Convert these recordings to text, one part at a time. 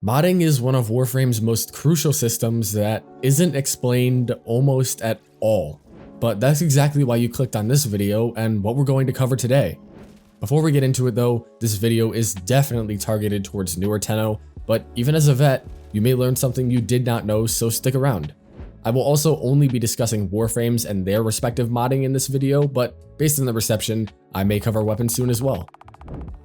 Modding is one of Warframe's most crucial systems that isn't explained almost at all. But that's exactly why you clicked on this video and what we're going to cover today. Before we get into it though, this video is definitely targeted towards newer Tenno, but even as a vet, you may learn something you did not know, so stick around. I will also only be discussing Warframes and their respective modding in this video, but based on the reception, I may cover weapons soon as well.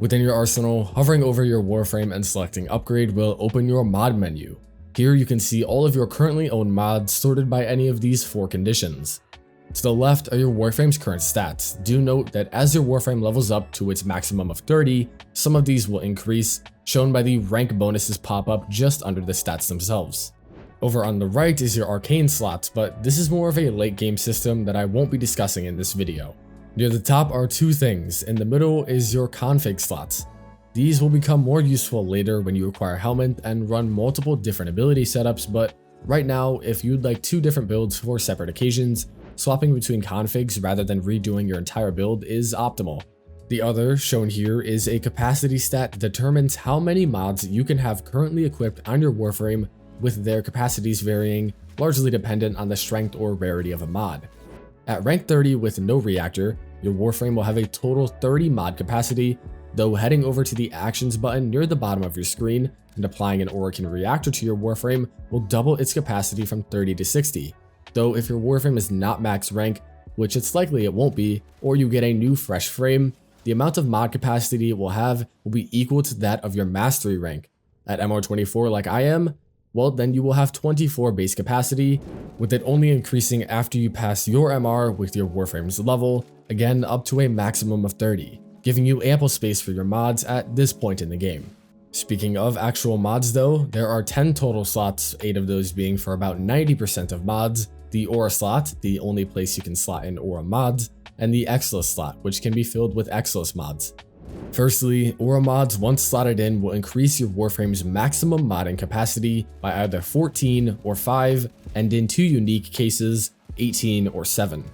Within your arsenal, hovering over your Warframe and selecting upgrade will open your mod menu. Here you can see all of your currently owned mods sorted by any of these 4 conditions. To the left are your Warframe's current stats. Do note that as your Warframe levels up to its maximum of 30, some of these will increase, shown by the rank bonuses pop up just under the stats themselves. Over on the right is your arcane slots, but this is more of a late game system that I won't be discussing in this video. Near the top are 2 things, in the middle is your config slots. These will become more useful later when you acquire Helmet and run multiple different ability setups, but right now, if you'd like 2 different builds for separate occasions, swapping between configs rather than redoing your entire build is optimal. The other, shown here, is a capacity stat that determines how many mods you can have currently equipped on your Warframe, with their capacities varying, largely dependent on the strength or rarity of a mod. At rank 30 with no reactor, your Warframe will have a total 30 mod capacity, though heading over to the actions button near the bottom of your screen and applying an Orokin reactor to your Warframe will double its capacity from 30 to 60. Though if your Warframe is not max rank, which it's likely it won't be, or you get a new fresh frame, the amount of mod capacity it will have will be equal to that of your mastery rank. At MR24 like I am, well then you will have 24 base capacity, with it only increasing after you pass your MR with your Warframe's level, again up to a maximum of 30, giving you ample space for your mods at this point in the game. Speaking of actual mods though, there are 10 total slots, 8 of those being for about 90% of mods, the Aura slot, the only place you can slot in Aura mods, and the Exilus slot, which can be filled with Exilus mods. Firstly, Aura mods once slotted in will increase your Warframe's maximum modding capacity by either 14 or 5, and in 2 unique cases, 18 or 7.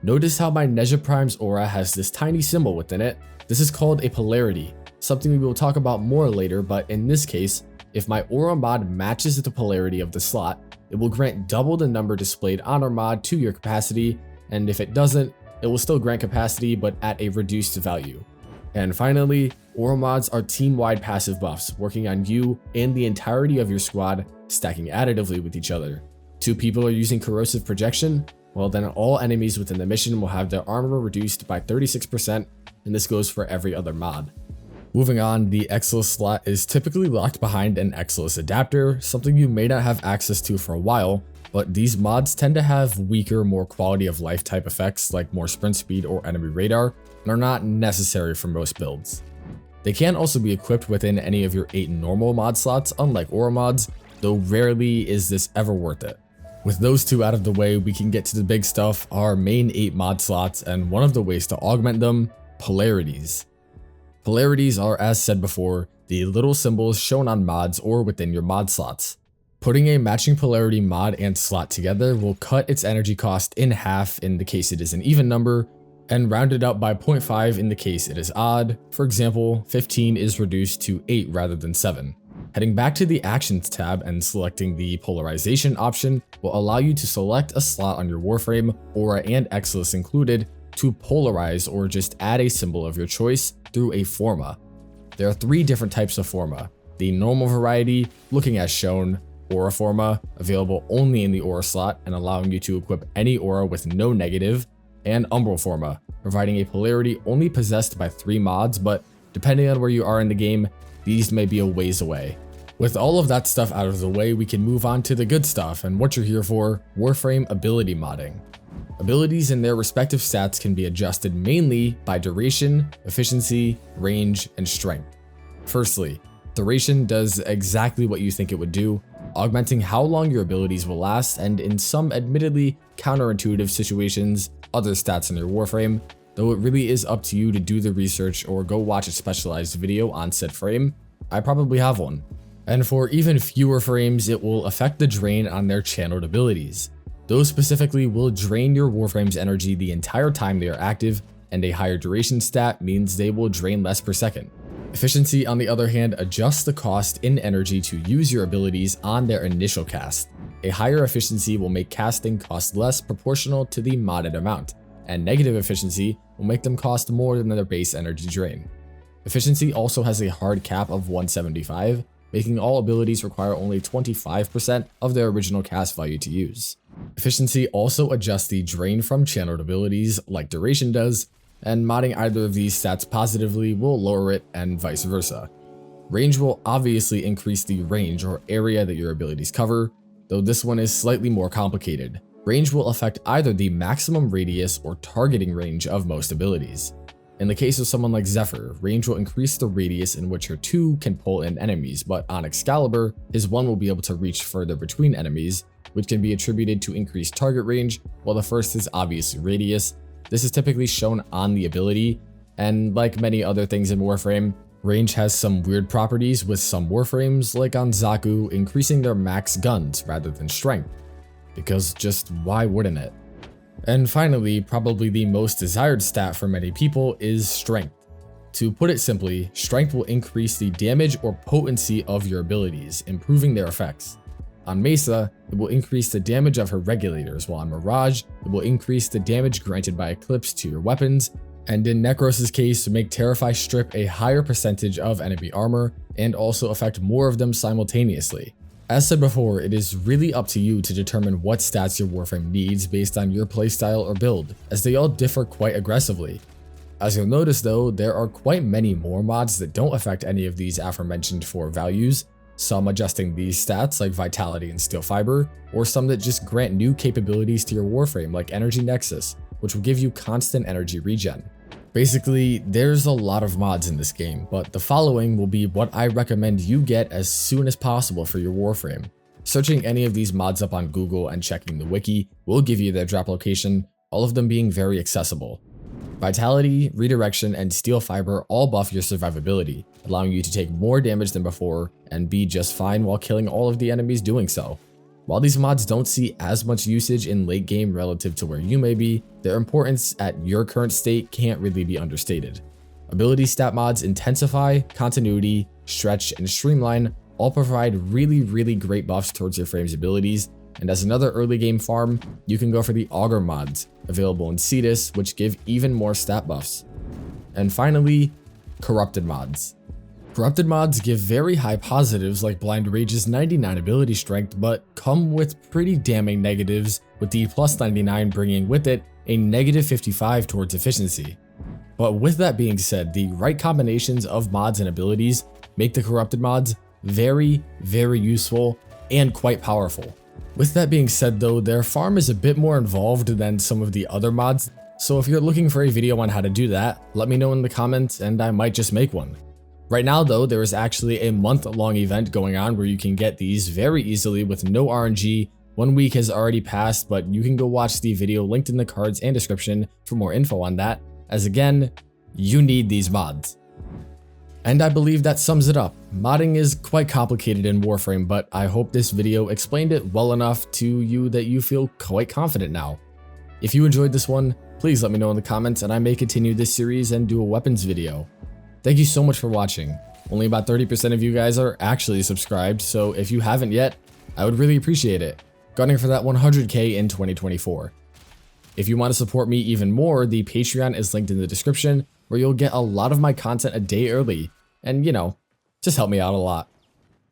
Notice how my Nezha Prime's Aura has this tiny symbol within it. This is called a polarity, something we will talk about more later, but in this case, if my Aura mod matches the polarity of the slot, it will grant double the number displayed on our mod to your capacity, and if it doesn't, it will still grant capacity but at a reduced value. And finally, Aura mods are team-wide passive buffs, working on you and the entirety of your squad, stacking additively with each other. 2 people are using corrosive projection, well then all enemies within the mission will have their armor reduced by 36%, and this goes for every other mod. Moving on, the Exilus slot is typically locked behind an Exilus adapter, something you may not have access to for a while, but these mods tend to have weaker, more quality of life type effects like more sprint speed or enemy radar, and are not necessary for most builds. They can also be equipped within any of your 8 normal mod slots, unlike Aura mods, though rarely is this ever worth it. With those 2 out of the way, we can get to the big stuff, our main 8 mod slots, and one of the ways to augment them, polarities. Polarities are, as said before, the little symbols shown on mods or within your mod slots. Putting a matching polarity mod and slot together will cut its energy cost in half in the case it is an even number, and round it up by 0.5 in the case it is odd. For example, 15 is reduced to 8 rather than 7. Heading back to the Actions tab and selecting the Polarization option will allow you to select a slot on your Warframe, Aura and Exilus included, to polarize or just add a symbol of your choice through a Forma. There are 3 different types of Forma: the normal variety, looking as shown, Aura Forma, available only in the Aura slot and allowing you to equip any Aura with no negative, and Umbral Forma, providing a polarity only possessed by 3 mods, but depending on where you are in the game, these may be a ways away. With all of that stuff out of the way, we can move on to the good stuff and what you're here for, Warframe ability modding. Abilities and their respective stats can be adjusted mainly by duration, efficiency, range, and strength. Firstly, duration does exactly what you think it would do, augmenting how long your abilities will last, and in some admittedly counterintuitive situations, other stats in your Warframe, though it really is up to you to do the research or go watch a specialized video on said frame. I probably have one. And for even fewer frames, it will affect the drain on their channeled abilities. Those specifically will drain your Warframe's energy the entire time they are active, and a higher duration stat means they will drain less per second. Efficiency, on the other hand, adjusts the cost in energy to use your abilities on their initial cast. A higher efficiency will make casting cost less proportional to the modded amount, and negative efficiency will make them cost more than their base energy drain. Efficiency also has a hard cap of 175, making all abilities require only 25% of their original cast value to use. Efficiency also adjusts the drain from channeled abilities like duration does, and modding either of these stats positively will lower it and vice versa. Range will obviously increase the range or area that your abilities cover, though this one is slightly more complicated. Range will affect either the maximum radius or targeting range of most abilities. In the case of someone like Zephyr, range will increase the radius in which her 2 can pull in enemies, but on Excalibur, his 1 will be able to reach further between enemies, which can be attributed to increased target range, while the first is obviously radius. This is typically shown on the ability, and like many other things in Warframe, range has some weird properties with some Warframes, like on Zaku, increasing their max guns rather than strength. Because just why wouldn't it? And finally, probably the most desired stat for many people is strength. To put it simply, strength will increase the damage or potency of your abilities, improving their effects. On Mesa, it will increase the damage of her regulators, while on Mirage, it will increase the damage granted by Eclipse to your weapons, and in Necros' case, make Terrify strip a higher percentage of enemy armor, and also affect more of them simultaneously. As said before, it is really up to you to determine what stats your Warframe needs based on your playstyle or build, as they all differ quite aggressively. As you'll notice though, there are quite many more mods that don't affect any of these aforementioned 4 values, some adjusting these stats like Vitality and Steel Fiber, or some that just grant new capabilities to your Warframe like Energy Nexus, which will give you constant energy regen. Basically, there's a lot of mods in this game, but the following will be what I recommend you get as soon as possible for your Warframe. Searching any of these mods up on Google and checking the wiki will give you their drop location, all of them being very accessible. Vitality, Redirection, and Steel Fiber all buff your survivability, allowing you to take more damage than before and be just fine while killing all of the enemies doing so. While these mods don't see as much usage in late game relative to where you may be, their importance at your current state can't really be understated. Ability stat mods Intensify, Continuity, Stretch, and Streamline all provide really great buffs towards your frame's abilities, and as another early game farm, you can go for the Augur mods, available in Cetus, which give even more stat buffs. And finally, Corrupted mods. Corrupted mods give very high positives like Blind Rage's 99 ability strength, but come with pretty damning negatives, with the plus 99 bringing with it a negative 55 towards efficiency. But with that being said, the right combinations of mods and abilities make the Corrupted mods very useful and quite powerful. With that being said though, their farm is a bit more involved than some of the other mods, so if you're looking for a video on how to do that, let me know in the comments and I might just make one. Right now though, there is actually a month-long event going on where you can get these very easily with no RNG. 1 week has already passed, but you can go watch the video linked in the cards and description for more info on that, as again, you need these mods. And I believe that sums it up. Modding is quite complicated in Warframe, but I hope this video explained it well enough to you that you feel quite confident now. If you enjoyed this one, please let me know in the comments and I may continue this series and do a weapons video. Thank you so much for watching. Only about 30% of you guys are actually subscribed, so if you haven't yet, I would really appreciate it. Gunning for that 100k in 2024. If you want to support me even more, the Patreon is linked in the description, where you'll get a lot of my content a day early, and you know, just help me out a lot.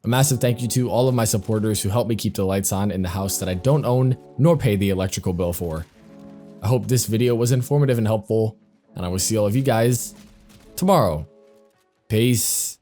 A massive thank you to all of my supporters who help me keep the lights on in the house that I don't own nor pay the electrical bill for. I hope this video was informative and helpful, and I will see all of you guys tomorrow. Peace.